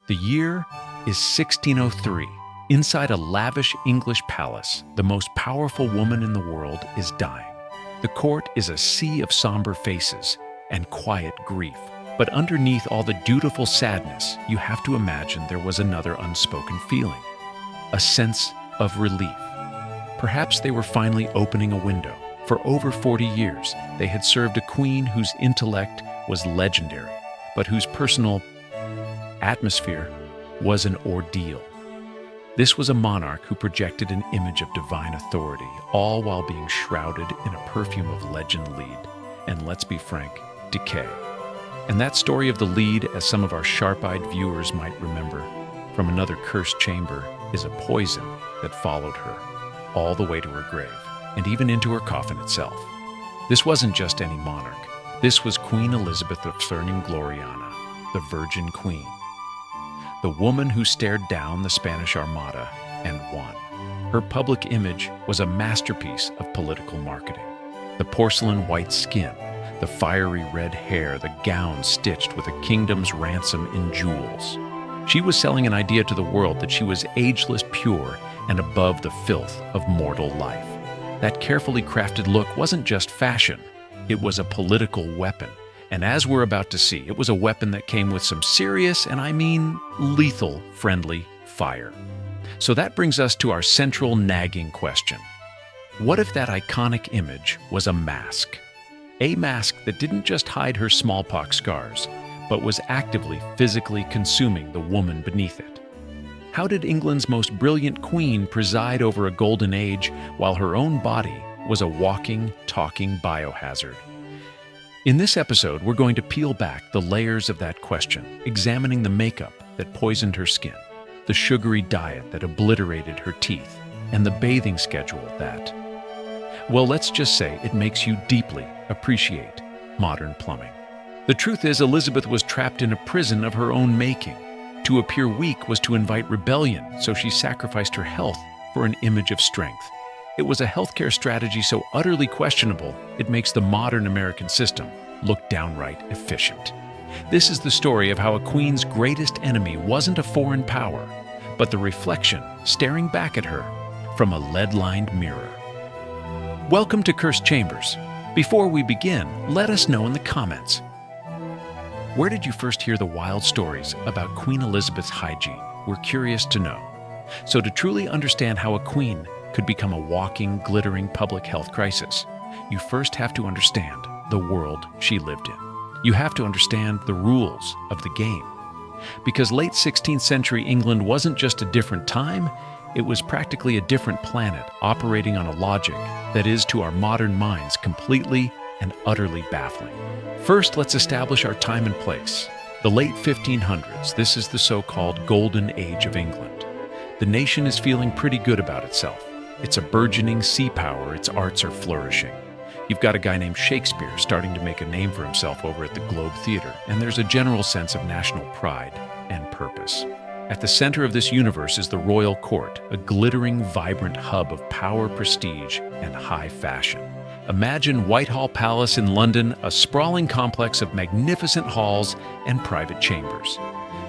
The year is 1603. Inside a lavish English palace, the most powerful woman in the world is dying. The court is a sea of somber faces and quiet grief. But underneath all the dutiful sadness, you have to imagine there was another unspoken feeling, a sense of relief. Perhaps they were finally opening a window. For over 40 years, they had served a queen whose intellect was legendary, but whose personal atmosphere was an ordeal. This was a monarch who projected an image of divine authority, all while being shrouded in a perfume of legend lead, and let's be frank, decay. And that story of the lead, as some of our sharp-eyed viewers might remember, from another cursed chamber, is a poison that followed her all the way to her grave, and even into her coffin itself. This wasn't just any monarch. This was Queen Elizabeth of Ferning Gloriana, the Virgin Queen, the woman who stared down the Spanish Armada and won. Her public image was a masterpiece of political marketing. The porcelain white skin, the fiery red hair, the gown stitched with a kingdom's ransom in jewels. She was selling an idea to the world that she was ageless, pure, and above the filth of mortal life. That carefully crafted look wasn't just fashion, it was a political weapon. And as we're about to see, it was a weapon that came with some serious, and I mean lethal, friendly fire. So that brings us to our central nagging question. What if that iconic image was a mask? A mask that didn't just hide her smallpox scars, but was actively, physically consuming the woman beneath it. How did England's most brilliant queen preside over a golden age while her own body was a walking, talking biohazard? In this episode, we're going to peel back the layers of that question, examining the makeup that poisoned her skin, the sugary diet that obliterated her teeth, and the bathing schedule that, well, let's just say it makes you deeply appreciate modern plumbing. The truth is, Elizabeth was trapped in a prison of her own making. To appear weak was to invite rebellion, so she sacrificed her health for an image of strength. It was a healthcare strategy so utterly questionable, it makes the modern American system look downright efficient. This is the story of how a queen's greatest enemy wasn't a foreign power, but the reflection staring back at her from a lead-lined mirror. Welcome to Cursed Chambers. Before we begin, let us know in the comments. Where did you first hear the wild stories about Queen Elizabeth's hygiene? We're curious to know. So to truly understand how a queen could become a walking, glittering public health crisis, you first have to understand the world she lived in. You have to understand the rules of the game. Because late 16th century England wasn't just a different time, it was practically a different planet operating on a logic that is, to our modern minds, completely and utterly baffling. First, let's establish our time and place. The late 1500s, this is the so-called Golden Age of England. The nation is feeling pretty good about itself. It's a burgeoning sea power, its arts are flourishing. You've got a guy named Shakespeare starting to make a name for himself over at the Globe Theatre, and there's a general sense of national pride and purpose. At the center of this universe is the royal court, a glittering, vibrant hub of power, prestige, and high fashion. Imagine Whitehall Palace in London, a sprawling complex of magnificent halls and private chambers.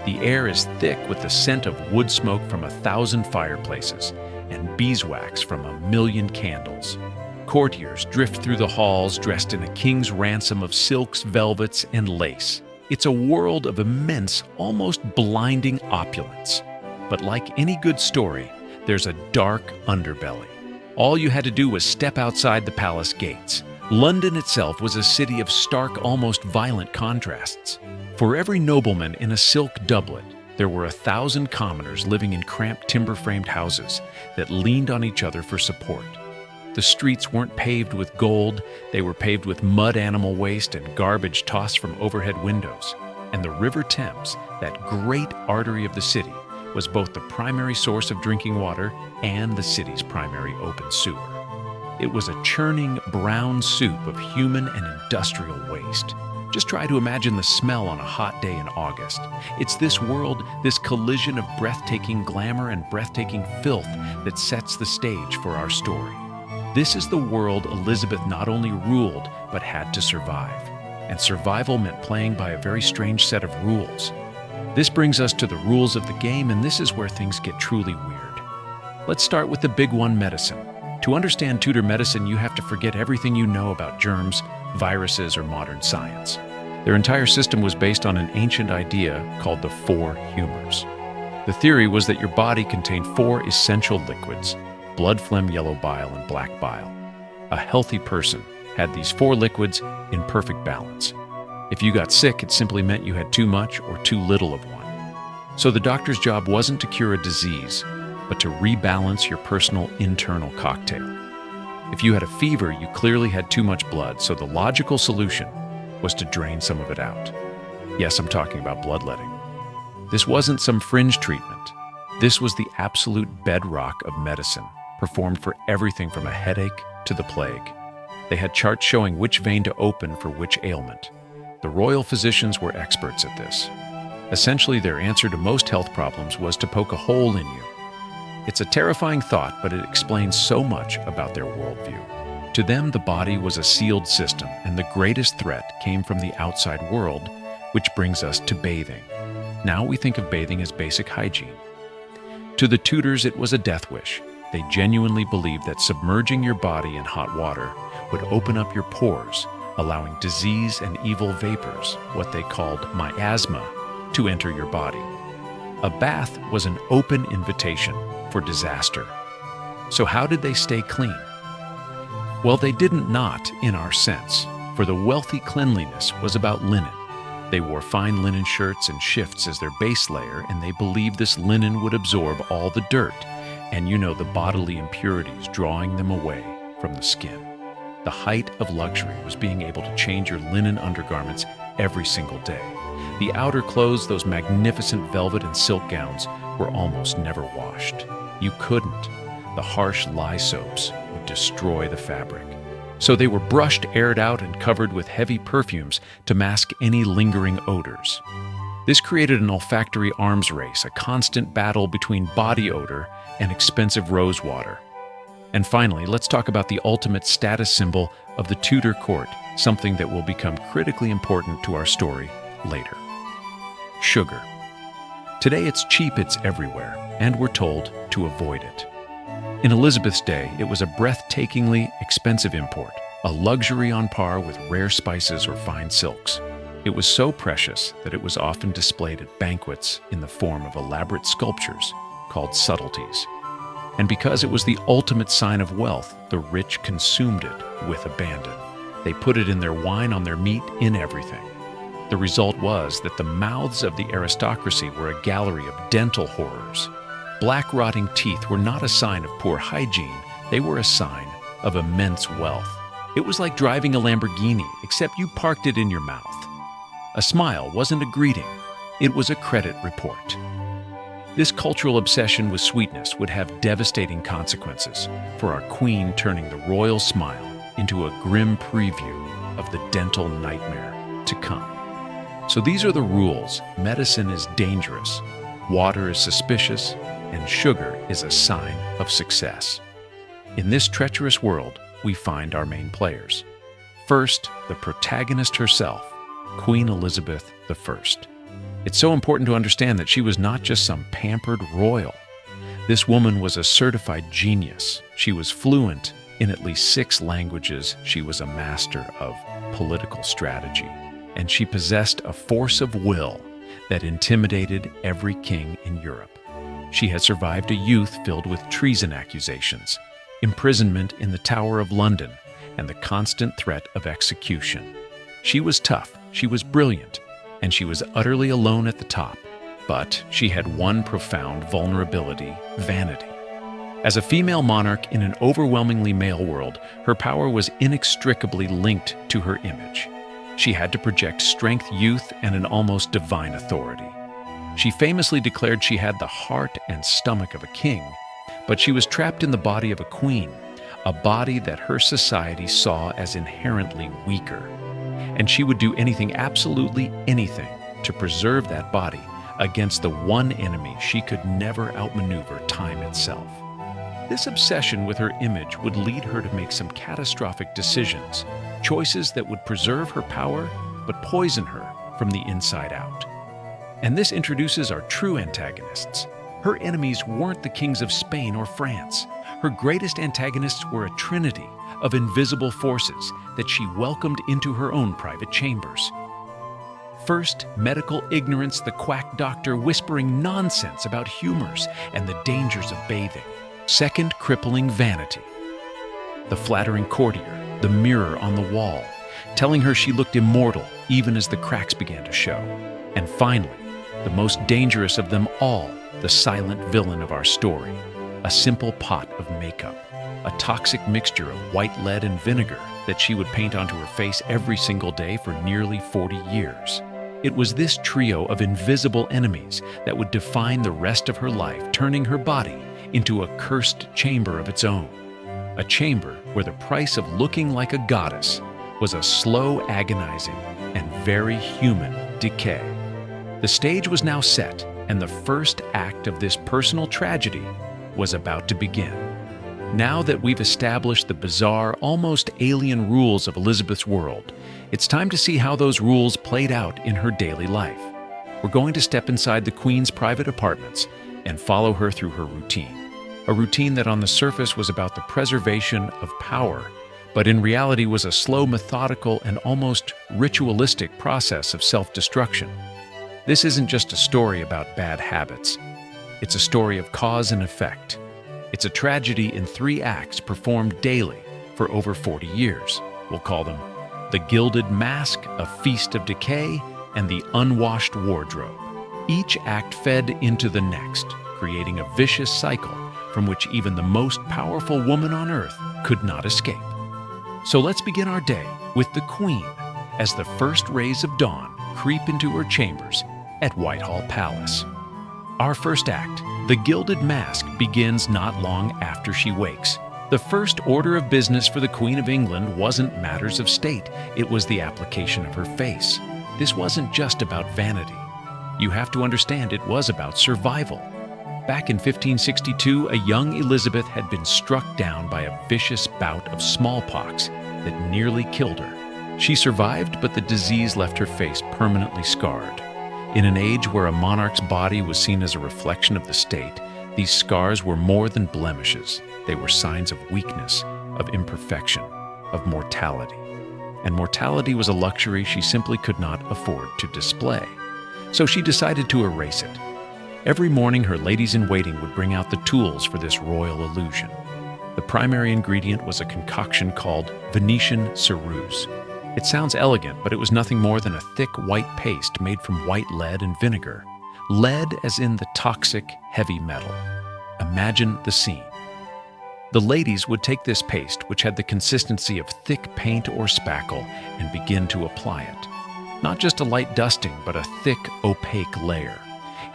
The air is thick with the scent of wood smoke from 1,000 fireplaces and beeswax from 1,000,000 candles. Courtiers drift through the halls dressed in a king's ransom of silks, velvets, and lace. It's a world of immense, almost blinding opulence. But like any good story, there's a dark underbelly. All you had to do was step outside the palace gates. London itself was a city of stark, almost violent contrasts. For every nobleman in a silk doublet, there were 1,000 commoners living in cramped timber-framed houses that leaned on each other for support. The streets weren't paved with gold, they were paved with mud, animal waste, and garbage tossed from overhead windows. And the River Thames, that great artery of the city, was both the primary source of drinking water and the city's primary open sewer. It was a churning brown soup of human and industrial waste. Just try to imagine the smell on a hot day in August. It's this world, this collision of breathtaking glamour and breathtaking filth that sets the stage for our story. This is the world Elizabeth not only ruled, but had to survive. And survival meant playing by a very strange set of rules. This brings us to the rules of the game, and this is where things get truly weird. Let's start with the big one, medicine. To understand Tudor medicine, you have to forget everything you know about germs, viruses, or modern science. Their entire system was based on an ancient idea called the four humors. The theory was that your body contained four essential liquids: blood, phlegm, yellow bile, and black bile. A healthy person had these four liquids in perfect balance. If you got sick, it simply meant you had too much or too little of one. So the doctor's job wasn't to cure a disease, but to rebalance your personal internal cocktail. If you had a fever, you clearly had too much blood, so the logical solution was to drain some of it out. Yes, I'm talking about bloodletting. This wasn't some fringe treatment. This was the absolute bedrock of medicine, performed for everything from a headache to the plague. They had charts showing which vein to open for which ailment. The royal physicians were experts at this. Essentially, their answer to most health problems was to poke a hole in you. It's a terrifying thought, but it explains so much about their worldview. To them, the body was a sealed system, and the greatest threat came from the outside world, which brings us to bathing. Now we think of bathing as basic hygiene. To the Tudors, it was a death wish. They genuinely believed that submerging your body in hot water would open up your pores, allowing disease and evil vapors, what they called miasma, to enter your body. A bath was an open invitation for disaster. So how did they stay clean? Well, they didn't not in our sense, for the wealthy cleanliness was about linen. They wore fine linen shirts and shifts as their base layer, and they believed this linen would absorb all the dirt, and the bodily impurities, drawing them away from the skin. The height of luxury was being able to change your linen undergarments every single day. The outer clothes, those magnificent velvet and silk gowns, were almost never washed. You couldn't. The harsh lye soaps would destroy the fabric. So they were brushed, aired out, and covered with heavy perfumes to mask any lingering odors. This created an olfactory arms race, a constant battle between body odor and expensive rose water. And finally, let's talk about the ultimate status symbol of the Tudor court, something that will become critically important to our story later. Sugar. Today it's cheap, it's everywhere, and we're told to avoid it. In Elizabeth's day, it was a breathtakingly expensive import, a luxury on par with rare spices or fine silks. It was so precious that it was often displayed at banquets in the form of elaborate sculptures called subtleties. And because it was the ultimate sign of wealth, the rich consumed it with abandon. They put it in their wine, on their meat, in everything. The result was that the mouths of the aristocracy were a gallery of dental horrors. Black rotting teeth were not a sign of poor hygiene, they were a sign of immense wealth. It was like driving a Lamborghini, except you parked it in your mouth. A smile wasn't a greeting, it was a credit report. This cultural obsession with sweetness would have devastating consequences, for our queen turning the royal smile into a grim preview of the dental nightmare to come. So these are the rules. Medicine is dangerous, water is suspicious, and sugar is a sign of success. In this treacherous world, we find our main players. First, the protagonist herself, Queen Elizabeth I. It's so important to understand that she was not just some pampered royal. This woman was a certified genius. She was fluent in at least 6 languages. She was a master of political strategy, and she possessed a force of will that intimidated every king in Europe. She had survived a youth filled with treason accusations, imprisonment in the Tower of London, and the constant threat of execution. She was tough, she was brilliant, and she was utterly alone at the top. But she had one profound vulnerability: vanity. As a female monarch in an overwhelmingly male world, her power was inextricably linked to her image. She had to project strength, youth, and an almost divine authority. She famously declared she had the heart and stomach of a king, but she was trapped in the body of a queen, a body that her society saw as inherently weaker. And she would do anything, absolutely anything, to preserve that body against the one enemy she could never outmaneuver: time itself. This obsession with her image would lead her to make some catastrophic decisions, choices that would preserve her power but poison her from the inside out. And this introduces our true antagonists. Her enemies weren't the kings of Spain or France. Her greatest antagonists were a trinity of invisible forces that she welcomed into her own private chambers. First, medical ignorance, the quack doctor whispering nonsense about humors and the dangers of bathing. Second, crippling vanity. The flattering courtier, the mirror on the wall, telling her she looked immortal even as the cracks began to show. And finally, the most dangerous of them all, the silent villain of our story, a simple pot of makeup, a toxic mixture of white lead and vinegar that she would paint onto her face every single day for nearly 40 years. It was this trio of invisible enemies that would define the rest of her life, turning her body into a cursed chamber of its own. A chamber where the price of looking like a goddess was a slow, agonizing, and very human decay. The stage was now set, and the first act of this personal tragedy was about to begin. Now that we've established the bizarre, almost alien rules of Elizabeth's world, it's time to see how those rules played out in her daily life. We're going to step inside the Queen's private apartments and follow her through her routine. A routine that on the surface was about the preservation of power, but in reality was a slow, methodical, and almost ritualistic process of self-destruction. This isn't just a story about bad habits. It's a story of cause and effect. It's a tragedy in 3 acts performed daily for over 40 years. We'll call them the Gilded Mask, A Feast of Decay, and the Unwashed Wardrobe. Each act fed into the next, creating a vicious cycle from which even the most powerful woman on earth could not escape. So let's begin our day with the Queen as the first rays of dawn creep into her chambers at Whitehall Palace. Our first act, the Gilded Mask, begins not long after she wakes. The first order of business for the Queen of England wasn't matters of state, it was the application of her face. This wasn't just about vanity. You have to understand it was about survival. Back in 1562, a young Elizabeth had been struck down by a vicious bout of smallpox that nearly killed her. She survived, but the disease left her face permanently scarred. In an age where a monarch's body was seen as a reflection of the state, these scars were more than blemishes. They were signs of weakness, of imperfection, of mortality. And mortality was a luxury she simply could not afford to display. So she decided to erase it. Every morning, her ladies-in-waiting would bring out the tools for this royal illusion. The primary ingredient was a concoction called Venetian ceruse. It sounds elegant, but it was nothing more than a thick white paste made from white lead and vinegar. Lead as in the toxic, heavy metal. Imagine the scene. The ladies would take this paste, which had the consistency of thick paint or spackle, and begin to apply it. Not just a light dusting, but a thick, opaque layer.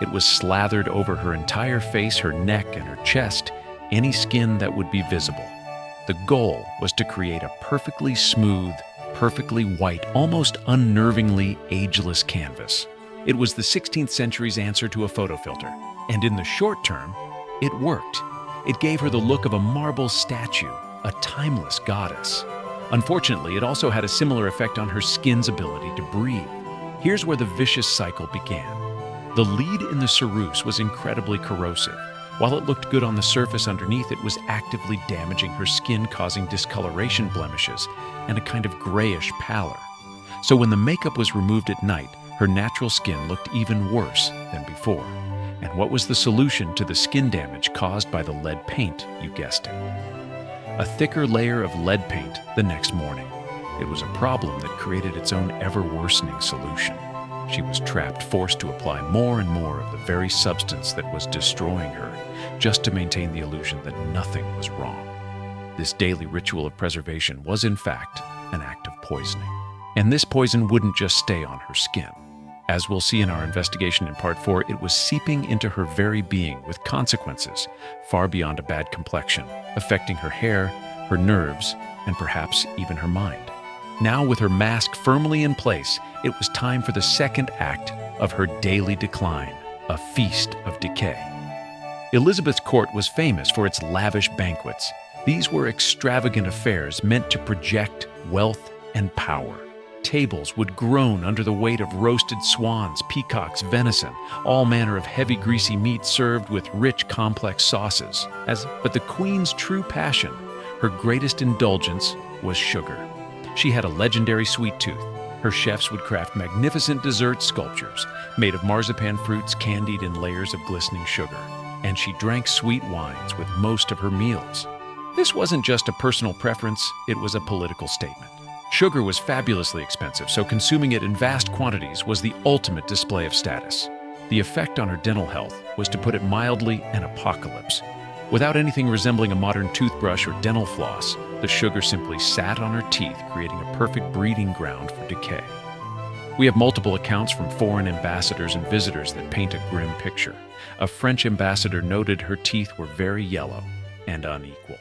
It was slathered over her entire face, her neck, and her chest, any skin that would be visible. The goal was to create a perfectly smooth, perfectly white, almost unnervingly ageless canvas. It was the 16th century's answer to a photo filter, and in the short term, it worked. It gave her the look of a marble statue, a timeless goddess. Unfortunately, it also had a similar effect on her skin's ability to breathe. Here's where the vicious cycle began. The lead in the ceruse was incredibly corrosive. While it looked good on the surface underneath, it was actively damaging her skin, causing discoloration, blemishes, and a kind of grayish pallor. So when the makeup was removed at night, her natural skin looked even worse than before. And what was the solution to the skin damage caused by the lead paint? You guessed it. A thicker layer of lead paint the next morning. It was a problem that created its own ever-worsening solution. She was trapped, forced to apply more and more of the very substance that was destroying her, just to maintain the illusion that nothing was wrong. This daily ritual of preservation was, in fact, an act of poisoning. And this poison wouldn't just stay on her skin. As we'll see in our investigation in Part 4, it was seeping into her very being with consequences far beyond a bad complexion, affecting her hair, her nerves, and perhaps even her mind. Now, with her mask firmly in place, it was time for the second act of her daily decline, a feast of decay. Elizabeth's court was famous for its lavish banquets. These were extravagant affairs meant to project wealth and power. tables would groan under the weight of roasted swans, peacocks, venison, all manner of heavy greasy meat served with rich complex sauces. But the queen's true passion, her greatest indulgence, was sugar. She had a legendary sweet tooth. Her chefs would craft magnificent dessert sculptures made of marzipan fruits candied in layers of glistening sugar. And she drank sweet wines with most of her meals. This wasn't just a personal preference, it was a political statement. Sugar was fabulously expensive, so consuming it in vast quantities was the ultimate display of status. The effect on her dental health was, to put it mildly, an apocalypse. Without anything resembling a modern toothbrush or dental floss, the sugar simply sat on her teeth, creating a perfect breeding ground for decay. We have multiple accounts from foreign ambassadors and visitors that paint a grim picture. A French ambassador noted her teeth were very yellow and unequal.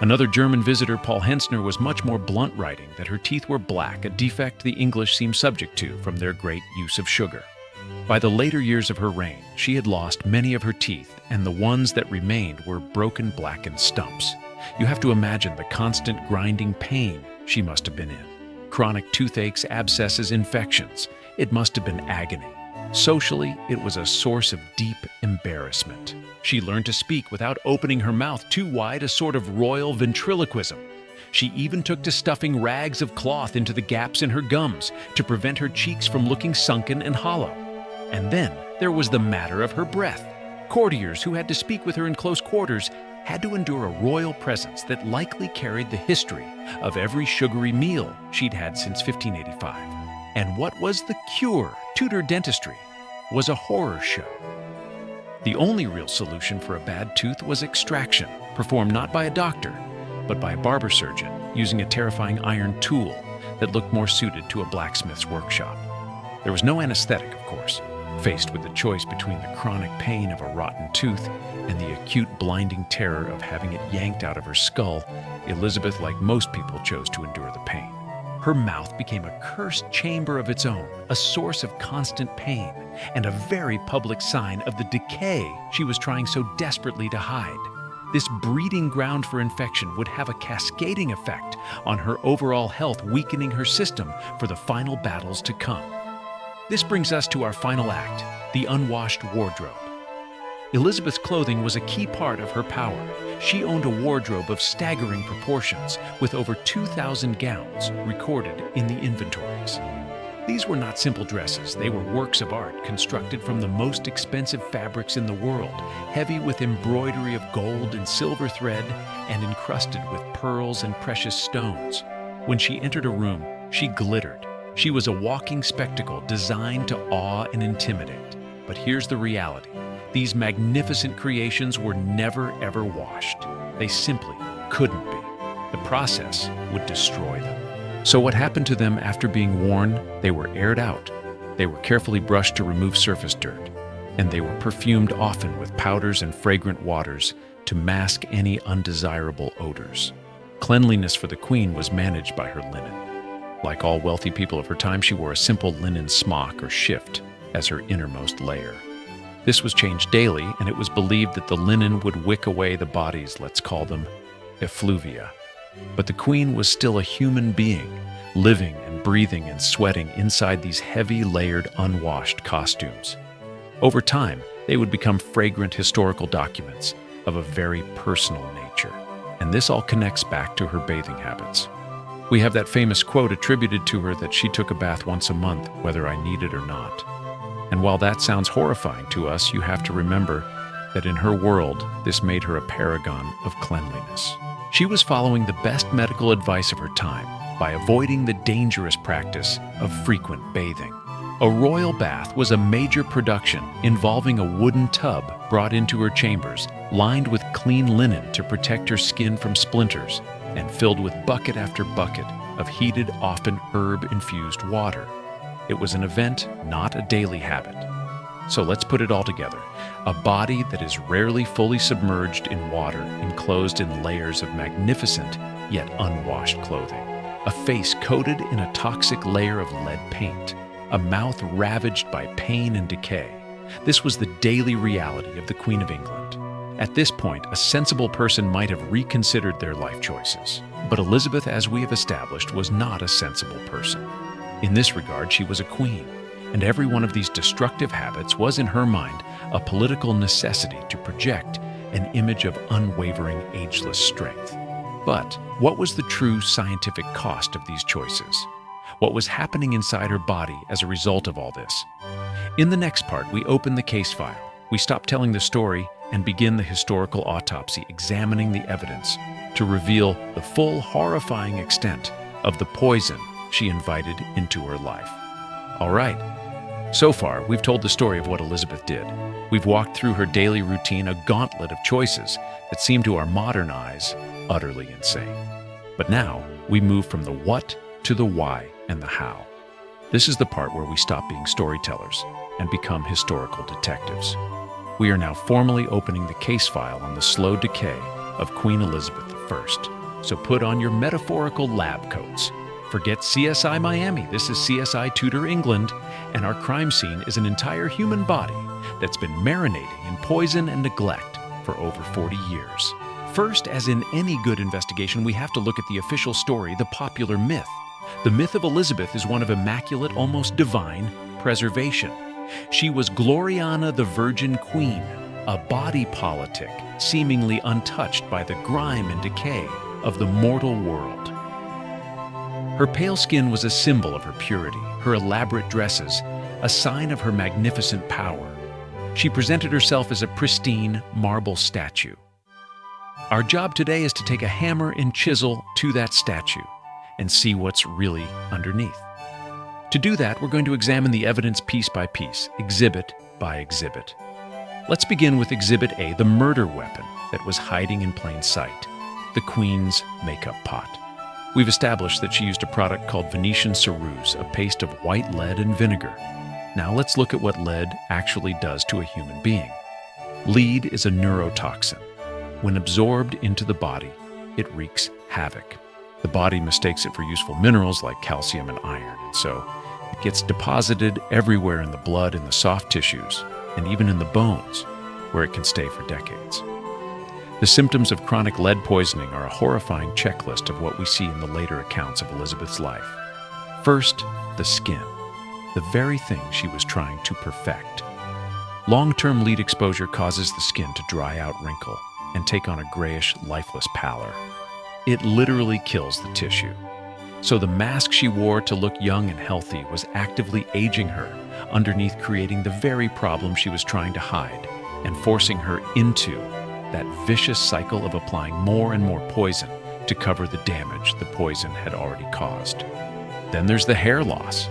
Another German visitor, Paul Hensner, was much more blunt, writing that her teeth were black, a defect the English seemed subject to from their great use of sugar. By the later years of her reign, she had lost many of her teeth, and the ones that remained were broken, blackened stumps. You have to imagine the constant grinding pain she must have been in. Chronic toothaches, abscesses, infections. It must have been agony. Socially, it was a source of deep embarrassment. She learned to speak without opening her mouth too wide, a sort of royal ventriloquism. She even took to stuffing rags of cloth into the gaps in her gums to prevent her cheeks from looking sunken and hollow. And then there was the matter of her breath. Courtiers who had to speak with her in close quarters had to endure a royal presence that likely carried the history of every sugary meal she'd had since 1585. And what was the cure? Tudor dentistry was a horror show. The only real solution for a bad tooth was extraction, performed not by a doctor, but by a barber surgeon using a terrifying iron tool that looked more suited to a blacksmith's workshop. There was no anesthetic, of course. Faced with the choice between the chronic pain of a rotten tooth and the acute blinding terror of having it yanked out of her skull, Elizabeth, like most people, chose to endure the pain. Her mouth became a cursed chamber of its own, a source of constant pain, and a very public sign of the decay she was trying so desperately to hide. This breeding ground for infection would have a cascading effect on her overall health, weakening her system for the final battles to come. This brings us to our final act, the unwashed wardrobe. Elizabeth's clothing was a key part of her power. She owned a wardrobe of staggering proportions, with over 2,000 gowns recorded in the inventories. These were not simple dresses. They were works of art constructed from the most expensive fabrics in the world, heavy with embroidery of gold and silver thread and encrusted with pearls and precious stones. When she entered a room, she glittered. She was a walking spectacle designed to awe and intimidate. But here's the reality. These magnificent creations were never ever washed. They simply couldn't be. The process would destroy them. So what happened to them after being worn? They were aired out. They were carefully brushed to remove surface dirt. And they were perfumed often with powders and fragrant waters to mask any undesirable odors. Cleanliness for the queen was managed by her linen. Like all wealthy people of her time, she wore a simple linen smock or shift as her innermost layer. This was changed daily, and it was believed that the linen would wick away the body's, let's call them, effluvia. But the queen was still a human being, living and breathing and sweating inside these heavy, layered, unwashed costumes. Over time, they would become fragrant historical documents of a very personal nature. And this all connects back to her bathing habits. We have that famous quote attributed to her that she took a bath once a month, whether I needed or not. And while that sounds horrifying to us, you have to remember that in her world, this made her a paragon of cleanliness. She was following the best medical advice of her time by avoiding the dangerous practice of frequent bathing. A royal bath was a major production involving a wooden tub brought into her chambers, lined with clean linen to protect her skin from splinters, and filled with bucket after bucket of heated, often herb-infused water. It was an event, not a daily habit. So let's put it all together. A body that is rarely fully submerged in water, enclosed in layers of magnificent yet unwashed clothing. A face coated in a toxic layer of lead paint. A mouth ravaged by pain and decay. This was the daily reality of the Queen of England. At this point, a sensible person might have reconsidered their life choices. But Elizabeth, as we have established, was not a sensible person. In this regard, she was a queen, and every one of these destructive habits was, in her mind, a political necessity to project an image of unwavering, ageless strength. But what was the true scientific cost of these choices? What was happening inside her body as a result of all this? In the next part, we open the case file. We stop telling the story and begin the historical autopsy, examining the evidence to reveal the full, horrifying extent of the poison she invited into her life. All right, so far, we've told the story of what Elizabeth did. We've walked through her daily routine, a gauntlet of choices that seem to our modern eyes utterly insane. But now, we move from the what to the why and the how. This is the part where we stop being storytellers and become historical detectives. We are now formally opening the case file on the slow decay of Queen Elizabeth I. So put on your metaphorical lab coats. Forget CSI Miami, this is CSI Tudor England, and our crime scene is an entire human body that's been marinating in poison and neglect for over 40 years. First, as in any good investigation, we have to look at the official story, the popular myth. The myth of Elizabeth is one of immaculate, almost divine, preservation. She was Gloriana the Virgin Queen, a body politic seemingly untouched by the grime and decay of the mortal world. Her pale skin was a symbol of her purity, her elaborate dresses, a sign of her magnificent power. She presented herself as a pristine marble statue. Our job today is to take a hammer and chisel to that statue and see what's really underneath. To do that, we're going to examine the evidence piece by piece, exhibit by exhibit. Let's begin with Exhibit A, the murder weapon that was hiding in plain sight, the Queen's makeup pot. We've established that she used a product called Venetian ceruse, a paste of white lead and vinegar. Now let's look at what lead actually does to a human being. Lead is a neurotoxin. When absorbed into the body, it wreaks havoc. The body mistakes it for useful minerals like calcium and iron, and so it gets deposited everywhere in the blood, in the soft tissues, and even in the bones, where it can stay for decades. The symptoms of chronic lead poisoning are a horrifying checklist of what we see in the later accounts of Elizabeth's life. First, the skin, the very thing she was trying to perfect. Long-term lead exposure causes the skin to dry out, wrinkle, and take on a grayish, lifeless pallor. It literally kills the tissue. So the mask she wore to look young and healthy was actively aging her underneath, creating the very problem she was trying to hide and forcing her into that vicious cycle of applying more and more poison to cover the damage the poison had already caused. Then there's the hair loss.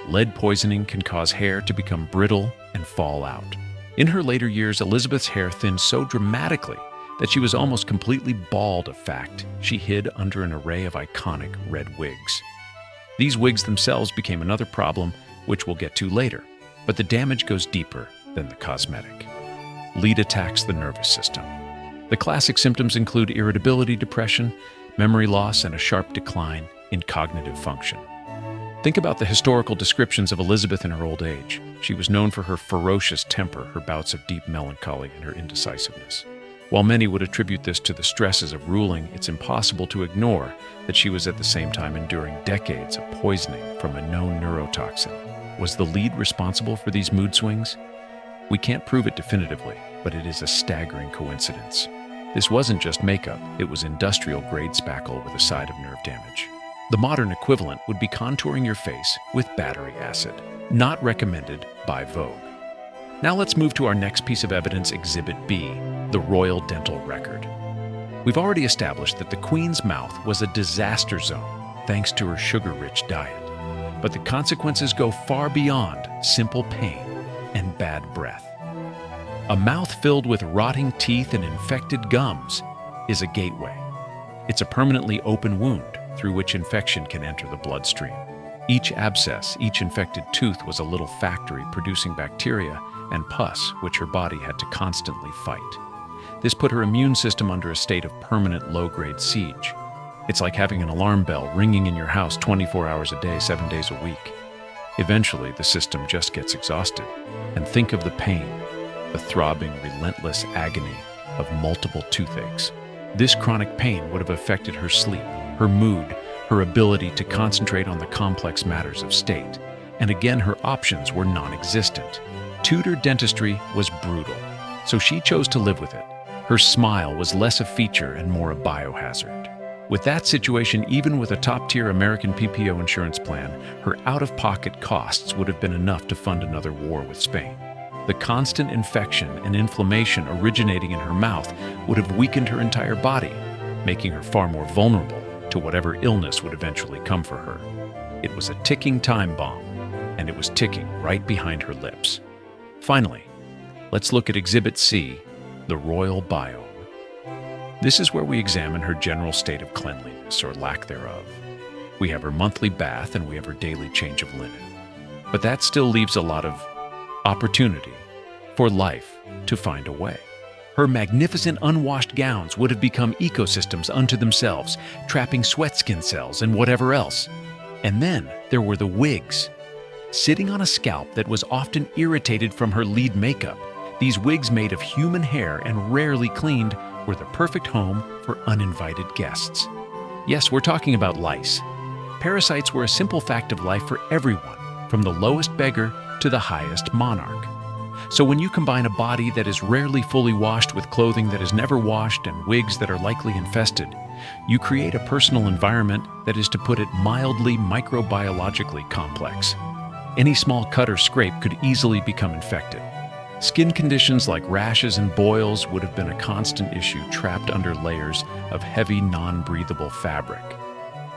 Lead poisoning can cause hair to become brittle and fall out. In her later years, Elizabeth's hair thinned so dramatically that she was almost completely bald, a fact she hid under an array of iconic red wigs. These wigs themselves became another problem, which we'll get to later, but the damage goes deeper than the cosmetic. Lead attacks the nervous system. The classic symptoms include irritability, depression, memory loss, and a sharp decline in cognitive function. Think about the historical descriptions of Elizabeth in her old age. She was known for her ferocious temper, her bouts of deep melancholy, and her indecisiveness. While many would attribute this to the stresses of ruling, it's impossible to ignore that she was at the same time enduring decades of poisoning from a known neurotoxin. Was the lead responsible for these mood swings? We can't prove it definitively, but it is a staggering coincidence. This wasn't just makeup, it was industrial-grade spackle with a side of nerve damage. The modern equivalent would be contouring your face with battery acid. Not recommended by Vogue. Now let's move to our next piece of evidence, Exhibit B, the royal dental record. We've already established that the Queen's mouth was a disaster zone thanks to her sugar-rich diet. But the consequences go far beyond simple pain and bad breath. A mouth filled with rotting teeth and infected gums is a gateway. It's a permanently open wound through which infection can enter the bloodstream. Each abscess, each infected tooth was a little factory producing bacteria and pus, which her body had to constantly fight. This put her immune system under a state of permanent low-grade siege. It's like having an alarm bell ringing in your house 24 hours a day, 7 days a week. Eventually, the system just gets exhausted. And think of the pain, the throbbing, relentless agony of multiple toothaches. This chronic pain would have affected her sleep, her mood, her ability to concentrate on the complex matters of state. And again, her options were non-existent. Tudor dentistry was brutal, so she chose to live with it. Her smile was less a feature and more a biohazard. With that situation, even with a top-tier American PPO insurance plan, her out-of-pocket costs would have been enough to fund another war with Spain. The constant infection and inflammation originating in her mouth would have weakened her entire body, making her far more vulnerable to whatever illness would eventually come for her. It was a ticking time bomb, and it was ticking right behind her lips. Finally, let's look at Exhibit C, the Royal Biome. This is where we examine her general state of cleanliness, or lack thereof. We have her monthly bath and we have her daily change of linen. But that still leaves a lot of opportunity for life to find a way. Her magnificent unwashed gowns would have become ecosystems unto themselves, trapping sweat skin cells and whatever else. And then there were the wigs. Sitting on a scalp that was often irritated from her lead makeup, these wigs made of human hair and rarely cleaned were the perfect home for uninvited guests. Yes, we're talking about lice. Parasites were a simple fact of life for everyone, from the lowest beggar to the highest monarch. So when you combine a body that is rarely fully washed with clothing that is never washed and wigs that are likely infested, you create a personal environment that is, to put it mildly, microbiologically complex. Any small cut or scrape could easily become infected. Skin conditions like rashes and boils would have been a constant issue, trapped under layers of heavy, non-breathable fabric.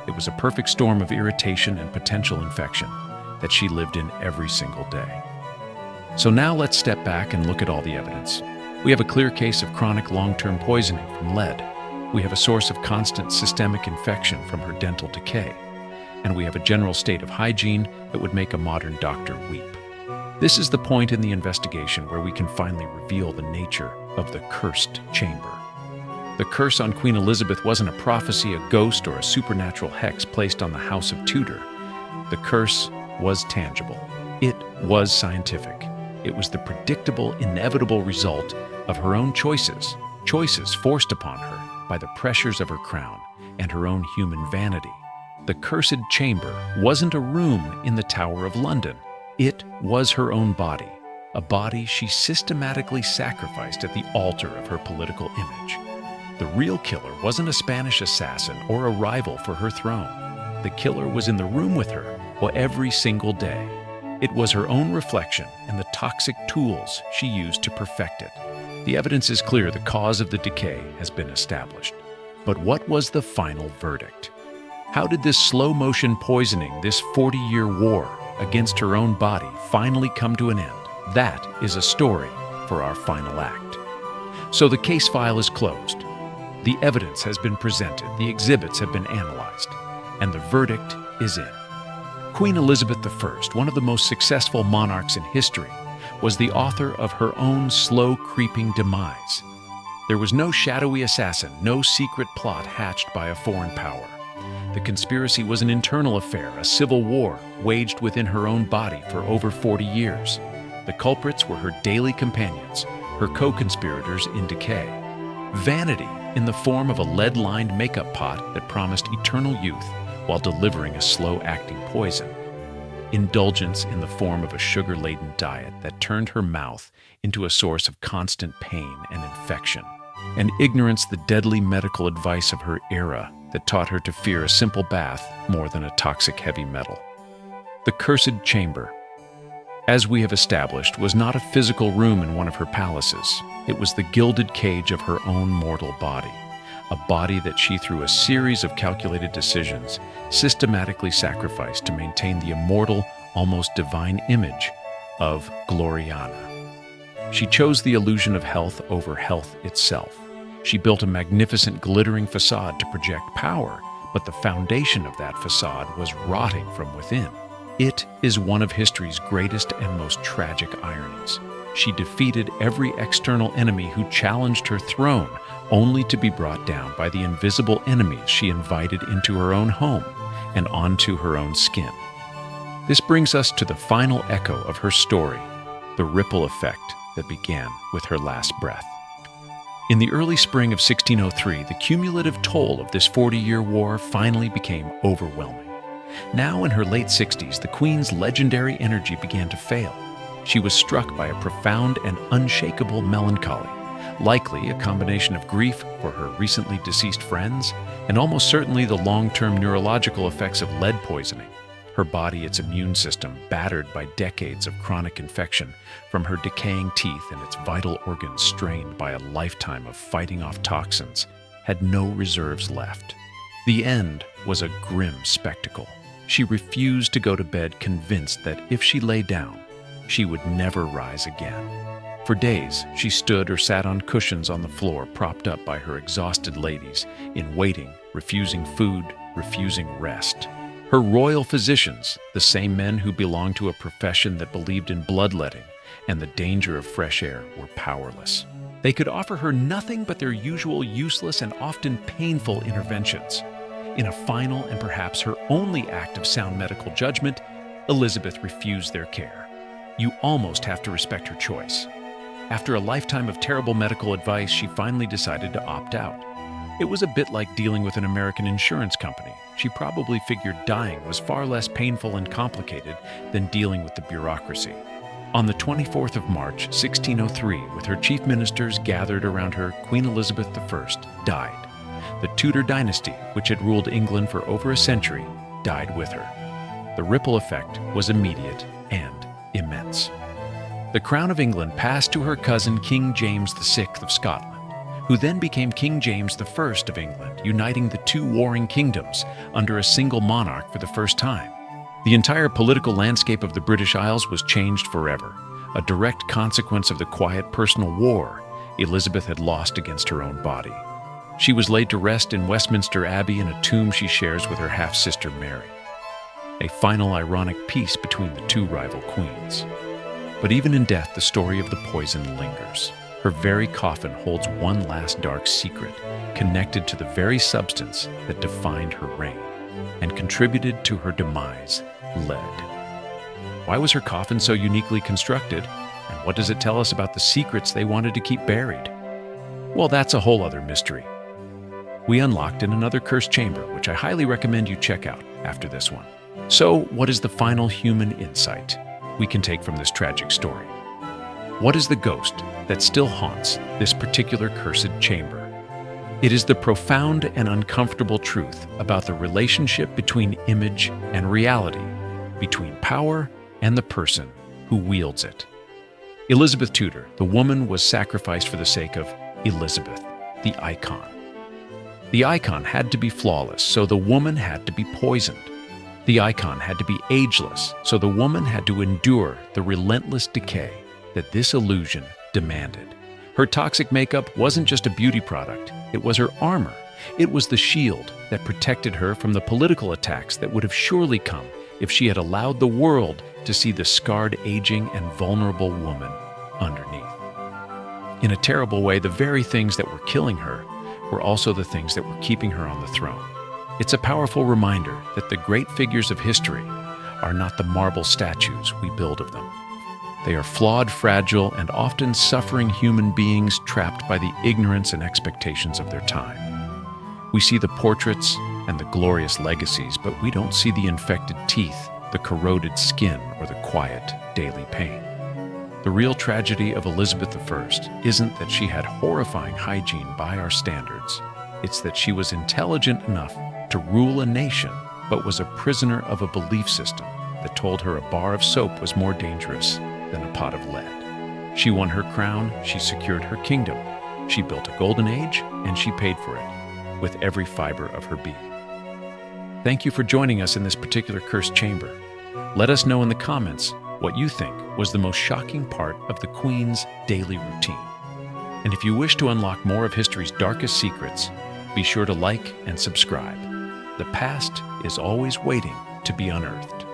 It was a perfect storm of irritation and potential infection that she lived in every single day. So now let's step back and look at all the evidence. We have a clear case of chronic long-term poisoning from lead. We have a source of constant systemic infection from her dental decay. And we have a general state of hygiene that would make a modern doctor weep. This is the point in the investigation where we can finally reveal the nature of the cursed chamber. The curse on Queen Elizabeth wasn't a prophecy, a ghost, or a supernatural hex placed on the House of Tudor. The curse was tangible. It was scientific. It was the predictable, inevitable result of her own choices forced upon her by the pressures of her crown and her own human vanity. The cursed chamber wasn't a room in the Tower of London. It was her own body, a body she systematically sacrificed at the altar of her political image. The real killer wasn't a Spanish assassin or a rival for her throne. The killer was in the room with her every single day. It was her own reflection and the toxic tools she used to perfect it. The evidence is clear. The cause of the decay has been established. But what was the final verdict? How did this slow-motion poisoning, this 40-year war against her own body, finally come to an end? That is a story for our final act. So the case file is closed. The evidence has been presented, the exhibits have been analyzed, and the verdict is in. Queen Elizabeth I, one of the most successful monarchs in history, was the author of her own slow creeping demise. There was no shadowy assassin, no secret plot hatched by a foreign power. The conspiracy was an internal affair, a civil war waged within her own body for over 40 years. The culprits were her daily companions, her co-conspirators in decay. Vanity in the form of a lead-lined makeup pot that promised eternal youth while delivering a slow-acting poison. Indulgence in the form of a sugar-laden diet that turned her mouth into a source of constant pain and infection. And ignorance, the deadly medical advice of her era that taught her to fear a simple bath more than a toxic heavy metal. The cursed chamber, as we have established, was not a physical room in one of her palaces. It was the gilded cage of her own mortal body, a body that she, through a series of calculated decisions, systematically sacrificed to maintain the immortal, almost divine image of Gloriana. She chose the illusion of health over health itself. She built a magnificent glittering facade to project power, but the foundation of that facade was rotting from within. It is one of history's greatest and most tragic ironies. She defeated every external enemy who challenged her throne, only to be brought down by the invisible enemies she invited into her own home and onto her own skin. This brings us to the final echo of her story, the ripple effect that began with her last breath. In the early spring of 1603, the cumulative toll of this 40-year war finally became overwhelming. Now in her late 60s, the Queen's legendary energy began to fail. She was struck by a profound and unshakable melancholy, likely a combination of grief for her recently deceased friends and almost certainly the long-term neurological effects of lead poisoning. Her body, its immune system, battered by decades of chronic infection from her decaying teeth and its vital organs strained by a lifetime of fighting off toxins, had no reserves left. The end was a grim spectacle. She refused to go to bed, convinced that if she lay down, she would never rise again. For days, she stood or sat on cushions on the floor, propped up by her exhausted ladies, in waiting, refusing food, refusing rest. Her royal physicians, the same men who belonged to a profession that believed in bloodletting and the danger of fresh air, were powerless. They could offer her nothing but their usual useless and often painful interventions. In a final and perhaps her only act of sound medical judgment, Elizabeth refused their care. You almost have to respect her choice. After a lifetime of terrible medical advice, she finally decided to opt out. It was a bit like dealing with an American insurance company. She probably figured dying was far less painful and complicated than dealing with the bureaucracy. On the 24th of March, 1603, with her chief ministers gathered around her, Queen Elizabeth I died. The Tudor dynasty, which had ruled England for over a century, died with her. The ripple effect was immediate and immense. The crown of England passed to her cousin King James VI of Scotland, who then became King James I of England, uniting the two warring kingdoms under a single monarch for the first time. The entire political landscape of the British Isles was changed forever, a direct consequence of the quiet personal war Elizabeth had lost against her own body. She was laid to rest in Westminster Abbey in a tomb she shares with her half-sister Mary. A final ironic peace between the two rival queens. But even in death, the story of the poison lingers. Her very coffin holds one last dark secret, connected to the very substance that defined her reign and contributed to her demise, lead. Why was her coffin so uniquely constructed, and what does it tell us about the secrets they wanted to keep buried? Well, that's a whole other mystery. We unlocked in another cursed chamber, which I highly recommend you check out after this one. So, what is the final human insight we can take from this tragic story? What is the ghost that still haunts this particular cursed chamber? It is the profound and uncomfortable truth about the relationship between image and reality, between power and the person who wields it. Elizabeth Tudor, the woman, was sacrificed for the sake of Elizabeth, the icon. The icon had to be flawless, so the woman had to be poisoned. The icon had to be ageless, so the woman had to endure the relentless decay that this illusion demanded. Her toxic makeup wasn't just a beauty product, it was her armor. It was the shield that protected her from the political attacks that would have surely come if she had allowed the world to see the scarred, aging, and vulnerable woman underneath. In a terrible way, the very things that were killing her were also the things that were keeping her on the throne. It's a powerful reminder that the great figures of history are not the marble statues we build of them. They are flawed, fragile, and often suffering human beings trapped by the ignorance and expectations of their time. We see the portraits and the glorious legacies, but we don't see the infected teeth, the corroded skin, or the quiet, daily pain. The real tragedy of Elizabeth I isn't that she had horrifying hygiene by our standards. It's that she was intelligent enough to rule a nation, but was a prisoner of a belief system that told her a bar of soap was more dangerous than a pot of lead. She won her crown, she secured her kingdom, she built a golden age, and she paid for it with every fiber of her being. Thank you for joining us in this particular cursed chamber. Let us know in the comments what you think was the most shocking part of the Queen's daily routine. And if you wish to unlock more of history's darkest secrets, be sure to like and subscribe. The past is always waiting to be unearthed.